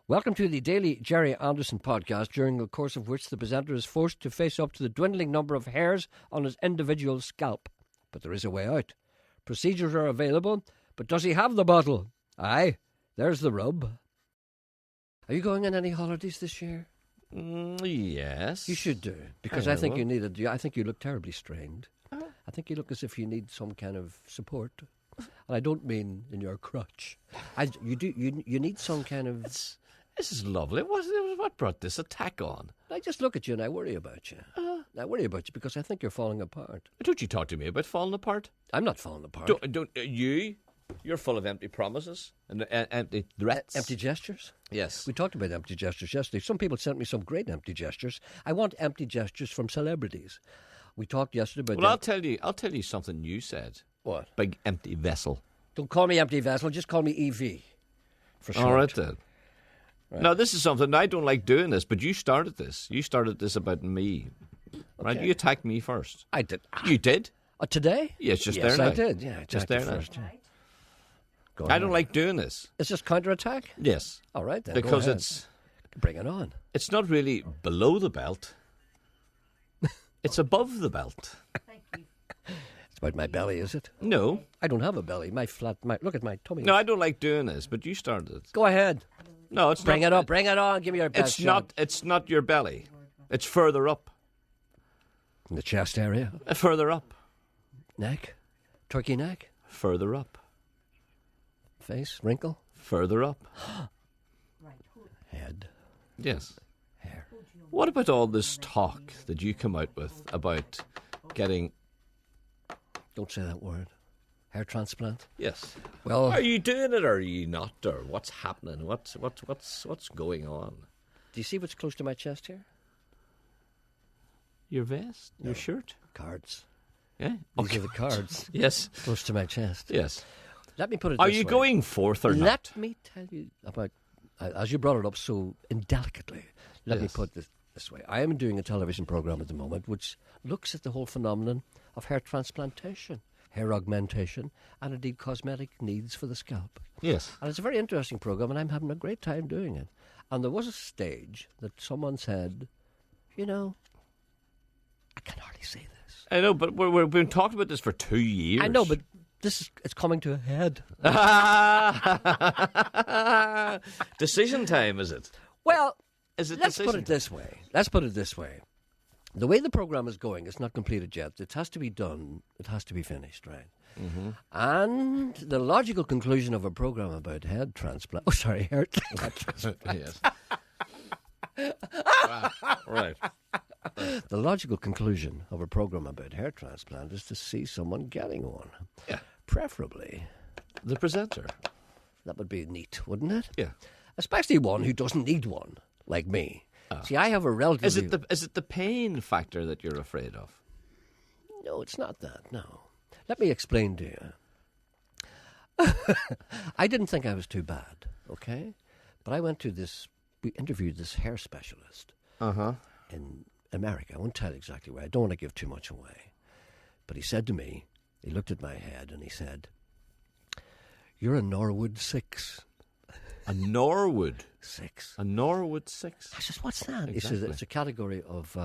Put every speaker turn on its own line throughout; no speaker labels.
Welcome to the daily Jerry Anderson podcast, during the course of which the presenter is forced to face up to the dwindling number of hairs on his individual scalp. But there is a way out. Procedures are available, but does he have the bottle? Aye, there's the rub. Are you going on any holidays this year?
Yes.
You should do, because I think you need it. I think you look terribly strained. I think you look as if you need some kind of support. And I don't mean in your crutch. You need some kind of...
This is lovely. What brought this attack on?
I just look at you and I worry about you. I worry about you because I think you're falling apart.
Don't you talk to me about falling apart?
I'm not falling apart.
Don't you? You're full of empty promises and empty threats.
Empty gestures?
Yes.
We talked about empty gestures yesterday. Some people sent me some great empty gestures. I want empty gestures from celebrities. We talked yesterday about...
Well, I'll tell you something you said.
What?
Big empty vessel.
Don't call me empty vessel. Just call me EV. For short.
All right, then. Right. Now, this is something, I don't like doing this, but you started this. You started this about me. Right?
Okay.
You attacked me first.
I did.
You did?
Today?
Yes, just
yes,
there now.
I did. Yeah,
just there now.
First, yeah.
I don't like doing this.
Is this counterattack?
Yes.
All right, then.
Because it's...
Bring it on.
It's not really below the belt. It's above the belt.
Thank you.
It's about my belly, is it?
No.
I don't have a belly. Look at my tummy.
No, I don't like doing this, but you started it.
Go ahead.
No, it's
Bring
not.
it on. Bring it on. Give me your best shot.
It's not your belly. It's further up.
In the chest area.
Further up.
Neck. Turkey neck.
Further up.
Face. Wrinkle.
Further up.
Head.
Yes.
Hair.
What about all this talk that you come out with about getting...
Don't say that word. Hair transplant.
Yes.
Well,
are you doing it or are you not? Or what's happening? What's going on?
Do you see what's close to my chest here?
Your vest?
No.
Your shirt?
Cards.
Yeah.
These are the cards.
Yes.
Close to my chest.
Yes.
Let me put it
Are
this
you
way.
going forth or not?
Let me tell you about, as you brought it up so indelicately, let me put this way. I am doing a television program at the moment which looks at the whole phenomenon of hair transplantation, hair augmentation, and indeed cosmetic needs for the scalp.
Yes.
And it's a very interesting program, and I'm having a great time doing it. And there was a stage that someone said, you know, I can hardly say this.
I know, but we've been talking about this for 2 years.
I know, but it's coming to a head.
Decision time, is it?
Well,
is it
let's put it this way. The way the program is going, it's not completed yet. It has to be done. It has to be finished, right? Mm-hmm. And the logical conclusion of a program about hair transplant... Oh, sorry, hair transplant.
Yes. Wow. Right.
The logical conclusion of a program about hair transplant is to see someone getting one.
Yeah.
Preferably.
The presenter.
That would be neat, wouldn't it?
Yeah.
Especially one who doesn't need one, like me. See, I have a relatively...
Is it the pain factor that you're afraid of?
No, it's not that, no. Let me explain to you. I didn't think I was too bad, okay? But I went to we interviewed this hair specialist in America. I won't tell you exactly where. I don't want to give too much away. But he said to me, he looked at my head and he said, "You're a Norwood Six."
A Norwood
Six.
A Norwood Six.
I said, "What's that?"
Exactly.
He says, "It's a category of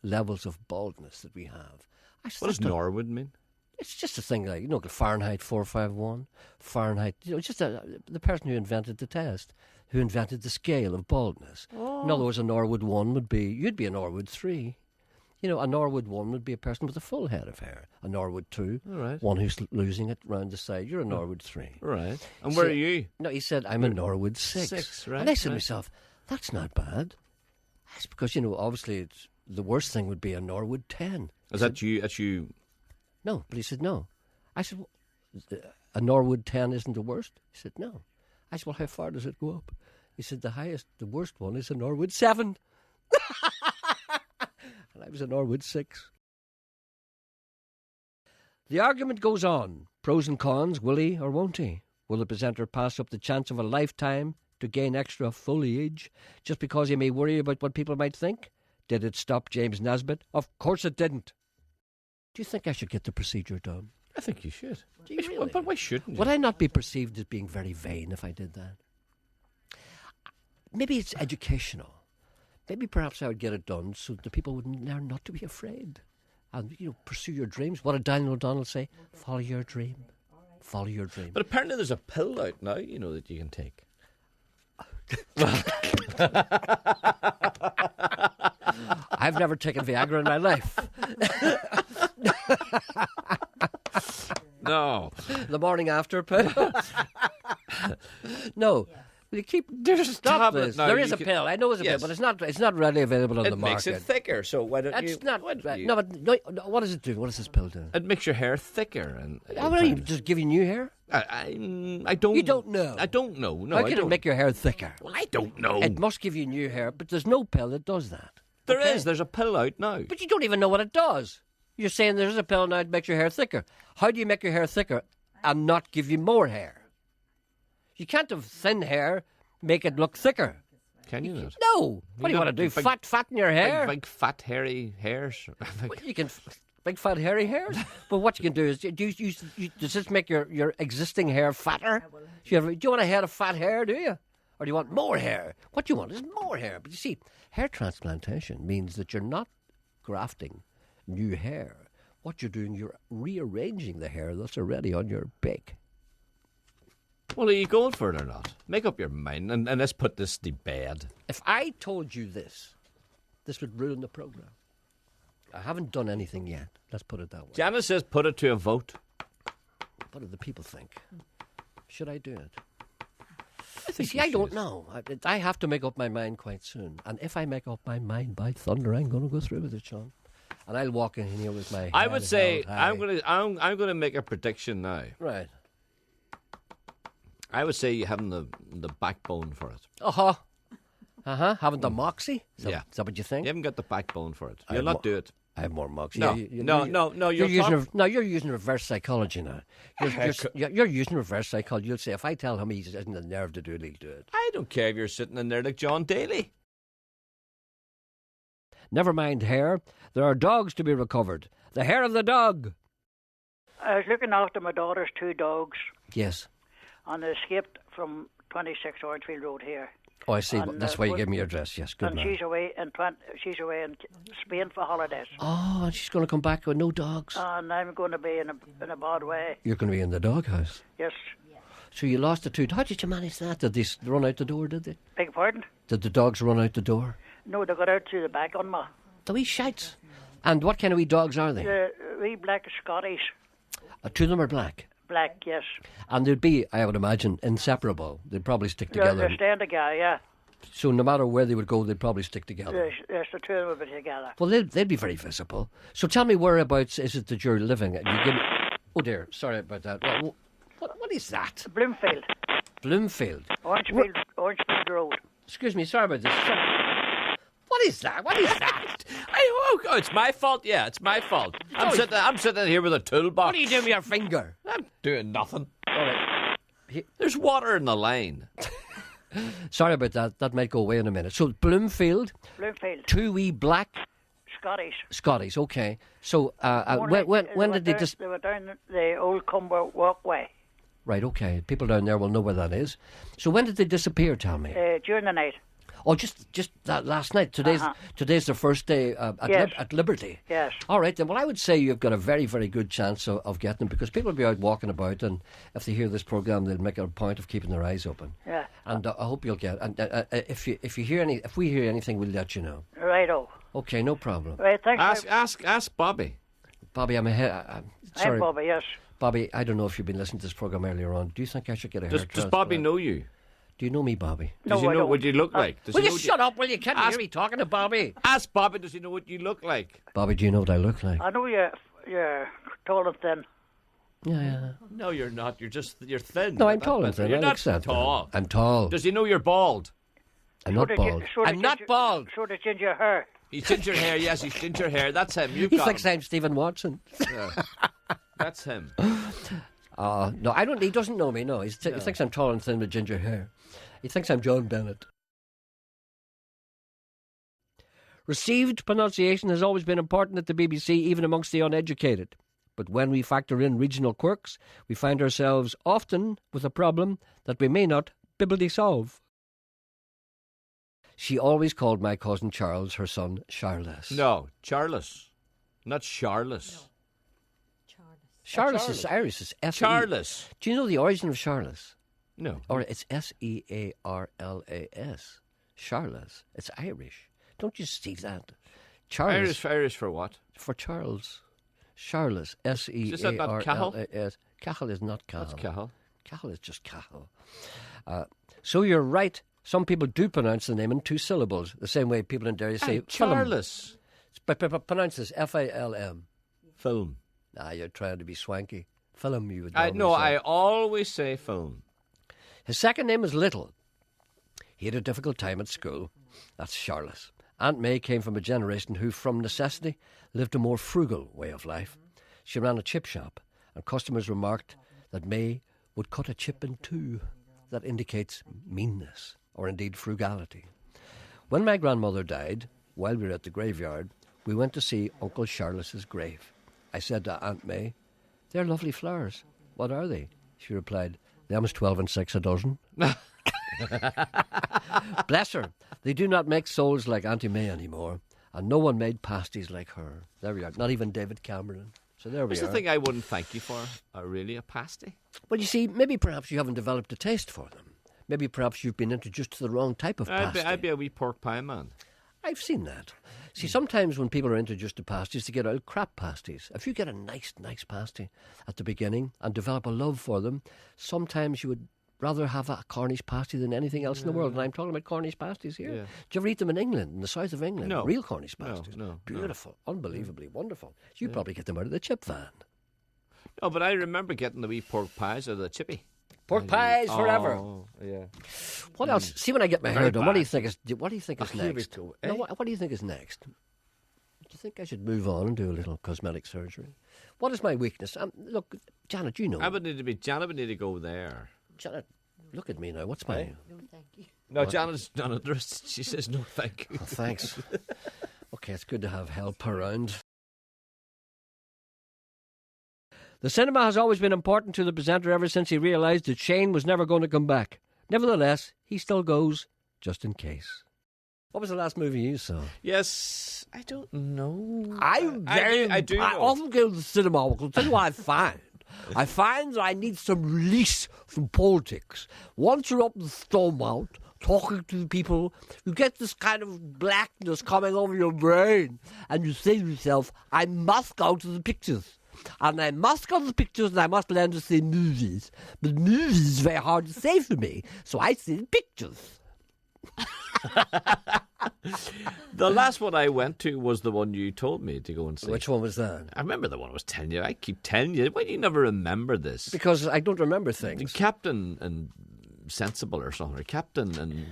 levels of baldness that we have." I said,
What does Norwood mean?
It's just a thing like, Fahrenheit 451, Fahrenheit, just the person who invented the test, who invented the scale of baldness.
Oh.
In other words, a Norwood 1 you'd be a Norwood 3. A Norwood 1 would be a person with a full head of hair. A Norwood 2, one who's losing it round the side. You're a Norwood 3.
Right. And where are you?
No, he said, I'm a Norwood 6.
6, right.
And I said to myself, that's not bad. That's because, obviously the worst thing would be a Norwood 10.
Is that you? That's you?
No, but he said no. I said, a Norwood 10 isn't the worst? He said, no. I said, well, how far does it go up? He said, the worst one is a Norwood 7. And I was a Norwood 6. The argument goes on. Pros and cons, will he or won't he? Will the presenter pass up the chance of a lifetime to gain extra foliage just because he may worry about what people might think? Did it stop James Nesbitt? Of course it didn't. Do you think I should get the procedure done?
I think you should.
Do you really?
But why shouldn't you?
Would I not be perceived as being very vain if I did that? maybe it's educational. Maybe perhaps I would get it done so the people would learn not to be afraid and, pursue your dreams. What did Daniel O'Donnell say? Follow your dream. Follow your dream.
But apparently there's a pill out now, that you can take.
I've never taken Viagra in my life.
No.
The morning after pill. No. You keep stop this.
No,
there is a pill. I know it's a pill, but it's not readily available on the market.
It makes it thicker. So why don't you?
It's not. No, but what does it do? What does this pill do?
It makes your hair thicker. And
How about you just giving new hair?
I don't.
You don't know.
I don't know. No,
How can it make your hair thicker?
Well, I don't know.
It must give you new hair, but there's no pill that does that.
There is. There's a pill out now.
But you don't even know what it does. You're saying there's a pill now that makes your hair thicker. How do you make your hair thicker and not give you more hair? You can't have thin hair, make it look thicker.
Can you not?
No. What do you want to do? Fatten your hair?
Big fat hairy hairs.
You can big fat hairy hairs. But what you can do is, does this make your existing hair fatter? Do you want a head of fat hair? Do you? Or do you want more hair? What you want is more hair. But you see, hair transplantation means that you're not grafting new hair. What you're doing, you're rearranging the hair that's already on your beak.
Well, are you going for it or not? Make up your mind and let's put this to bed.
If I told you this would ruin the programme. I haven't done anything yet. Let's put it that way.
Janice says put it to a vote.
What do the people think? Should I do it?
See,
I don't know. I have to make up my mind quite soon. And if I make up my mind, by thunder, I'm going to go through with it, Sean. And I'll walk in here with my.
I would say I'm going to make a prediction now.
Right.
I would say you haven't the backbone for it.
Having the moxie. Is that what you think?
You haven't got the backbone for it. You'll not do it.
I have more moxie.
No,
You're using reverse psychology now. You're using reverse psychology. You'll say, if I tell him he hasn't the nerve to do it, he'll do it.
I don't care if you're sitting in there like John Daly.
Never mind hair. There are dogs to be recovered. The hair of the dog.
I was looking after my daughter's 2 dogs.
Yes.
And they escaped from 26 Orangefield Road here.
Oh, I see.
And,
that's why you gave me your address. Yes, good
and
man.
she's away in Spain for holidays.
Oh, and she's going to come back with no dogs.
And I'm going to be in a bad way.
You're going to be in the doghouse.
Yes.
So you lost the 2. How did you manage that? Did they run out the door? Did they?
Beg your pardon?
Did the dogs run out the door?
No, they got out through the back on me.
The wee shites. And what kind of wee dogs are they?
The wee black Scottish.
2 of them are black.
Black, yes.
And they'd be, I would imagine, inseparable. They'd probably stick together.
They're staying together, yeah.
So no matter where they would go, they'd probably stick together.
Yes, the 2 of them would be together.
Well, they'd be very visible. So tell me, whereabouts is it that you're living? Oh dear, sorry about that. What is that?
Bloomfield.
Bloomfield.
Orangefield Road.
Excuse me, sorry about this. What is that? What is that?
Oh, it's my fault. Yeah, it's my fault. I'm sitting here with a toolbox.
What are you doing with your finger?
I'm doing nothing.
All right.
There's water in the line.
Sorry about that. That might go away in a minute. So Bloomfield. 2 wee black. Scottish. Okay. So when did they just?
They were down the old Cumber Walkway.
Right. Okay. People down there will know where that is. So when did they disappear? Tell me.
During the night.
Oh, just that last night. Today's the first day at Liberty.
Yes.
All right, then. Well, I would say you've got a very, very good chance of getting them, because people will be out walking about, and if they hear this programme, they'll make a point of keeping their eyes open.
Yeah.
And I hope you'll get. And if we hear anything, we'll let you know.
Righto.
Okay, no problem.
Right. Thanks.
Ask Bobby.
Bobby, I'm sorry.
I'm Bobby. Yes.
Bobby, I don't know if you've been listening to this programme earlier on. Do you think I should get a hair transplant?
Does Bobby know you?
Do you know me, Bobby?
Does he know what you look like?
Will you shut up? Will you? Can't hear me talking to Bobby?
Ask Bobby, does he know what you look like?
Bobby, do you know what I look like?
I know you're tall and thin.
Yeah.
No, you're not. You're thin.
No, I'm tall and thin.
You're not
tall. I'm tall.
Does he know you're bald?
I'm not bald. I'm not bald.
So the ginger hair.
He's ginger hair. Yes, he's ginger hair. That's him. He
thinks I'm Stephen Watson.
Yeah. That's him.
No, I don't. He doesn't know me. No, he thinks I'm tall and thin with ginger hair. He thinks I'm John Bennett. Received pronunciation has always been important at the BBC, even amongst the uneducated. But when we factor in regional quirks, we find ourselves often with a problem that we may not bibbity solve. She always called my cousin Charles her son Charles.
No, Charles. Not Charles.
Charles is Irish. It's S-E.
Charles.
Do you know the origin of Charles?
No.
Or it's Searlas. Charles. It's Irish. Don't you see that? Charles.
Irish for what?
For Charles. Charles. Searlas.
Is that not Cahill?
Cahill is not Cahill.
What's Cahill?
Cahill is just Cahill. So you're right. Some people do pronounce the name in 2 syllables, the same way people in Derry say
Charles.
But pronounce this F-A-L-M.
Film.
Nah, you're trying to be swanky. Film, you would
I
say.
always say film.
His second name was Little. He had a difficult time at school. That's Charlotte. Aunt May came from a generation who, from necessity, lived a more frugal way of life. She ran a chip shop, and customers remarked that May would cut a chip in 2. That indicates meanness, or indeed frugality. When my grandmother died, while we were at the graveyard, we went to see Uncle Charlotte's grave. I said to Aunt May, "They're lovely flowers. What are they?" She replied, "Them's 12 and 6 a dozen." Bless her. They do not make souls like Auntie May anymore, and no one made pasties like her. There we are. Not even David Cameron. So there we
What's
are.
the thing I wouldn't thank you for? Really, a pasty?
Well, you see, maybe perhaps you haven't developed a taste for them. Maybe perhaps you've been introduced to the wrong type of pasty.
I'd be a wee pork pie man.
I've seen that. See, sometimes when people are introduced to pasties, they get out crap pasties. If you get a nice pasty at the beginning and develop a love for them, sometimes you would rather have a Cornish pasty than anything else in the world. And I'm talking about Cornish pasties here.
Yeah.
Do you ever eat them in England, in the south of England?
No.
Real Cornish pasties.
No.
Beautiful. Unbelievably wonderful. You probably get them out of the chip van.
No, but I remember getting the wee pork pies out of the chippy.
Pork pies forever.
Oh, yeah.
What else? See, when I get my hair
Very
done, what do you
bad.
think is
Here we
next?
go,
No,
eh?
what do you think is next? Do you think I should move on and do a little cosmetic surgery? What is my weakness? Look, Janet, you know.
Janet would need to go there.
Janet, look at me now. What's my...
No, thank you.
No, Janet's she says no thank you.
Oh, thanks. Okay, it's good to have help around. The cinema has always been important to the presenter ever since he realised that Shane was never going to come back. Nevertheless, he still goes, just in case. What was the last movie you saw?
Yes, I don't know.
I
do know.
often go to the cinema because I'll tell you what I find. I find that I need some release from politics. Once you're up the Stonewall talking to the people, you get this kind of blackness coming over your brain, and you say to yourself, I must go to the pictures. And I must go to the pictures and I must learn to see movies. But movies is very hard to say for me, so I see the pictures.
The last one I went to was the one you told me to go and see.
Which one was that?
I remember the one I was telling you. I keep telling you. Why do you never remember this?
Because I don't remember things.
Captain and Sensible or something. Or Captain and...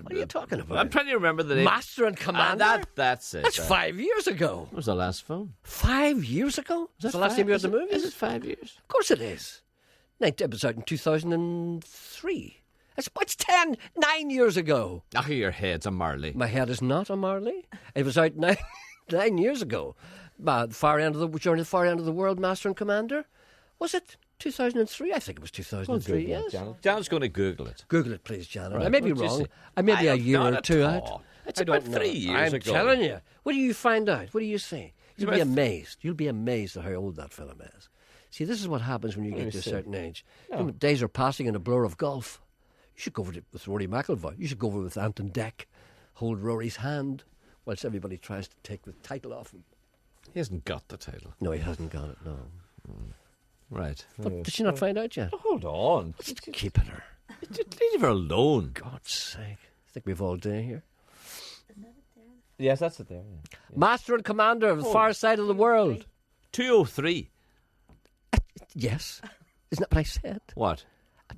What are you talking about?
I'm trying to remember the name.
Master and Commander?
That's it.
That's 5 years ago.
What was the last film?
5 years ago? Is that the last time you were at the movies?
Is it 5 years?
Of course it is. It was out in 2003. It's 9 years ago.
Ah, your head's a Marley.
My head is not a Marley. It was out 9 years ago. Journey to the Far End of the World, Master and Commander. Was it 2003? I think it was 2003, yes.
Janet's going to Google it.
Google it, please, Janet.
Right.
I may be
What do you
wrong.
say?
I may be a
am
year
not
or
at
two
all.
out.
It's
I don't
about
know.
3 years
I'm
ago.
telling you. What do you find out? What do you say? You'll be
about
amazed. You'll be amazed at how old that film is. See, this is what happens when you get to a certain age. You know, days are passing in a blur of golf. You should go over it with Rory McIlroy. You should go over with Anton Deck. Hold Rory's hand whilst everybody tries to take the title off him.
He hasn't got the title.
No, he hasn't got it, no.
Right.
But did she not find out yet?
Hold on.
Just keeping her.
Just leave her alone.
God's sake. I think we've all day here.
Yes, that's it there.
Master and Commander of the Far Side of the World.
203.
Yes. Isn't that what I said?
What?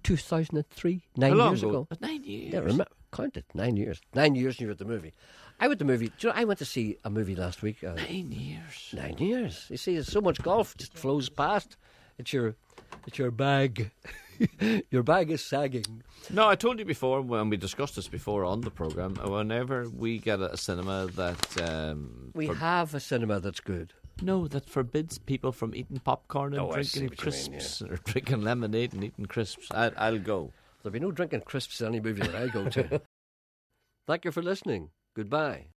2003,
How
9
long
years ago.
9 years.
Yeah, remember, count it, 9 years. 9 years and you were at the movie. I went to the movie. Do you know, I went to see a movie last week.
9 years.
9 years. You see, there's so much golf just flows past. It's your bag. Your bag is sagging.
No, I told you before when we discussed this before on the program. Whenever we get a cinema that
We have a cinema that's good.
that forbids people from eating popcorn and
Oh, I see
drinking
what you mean,
crisps or drinking lemonade and eating crisps, I'll go.
There'll be no drinking crisps in any movie that I go to. Thank you for listening. Goodbye.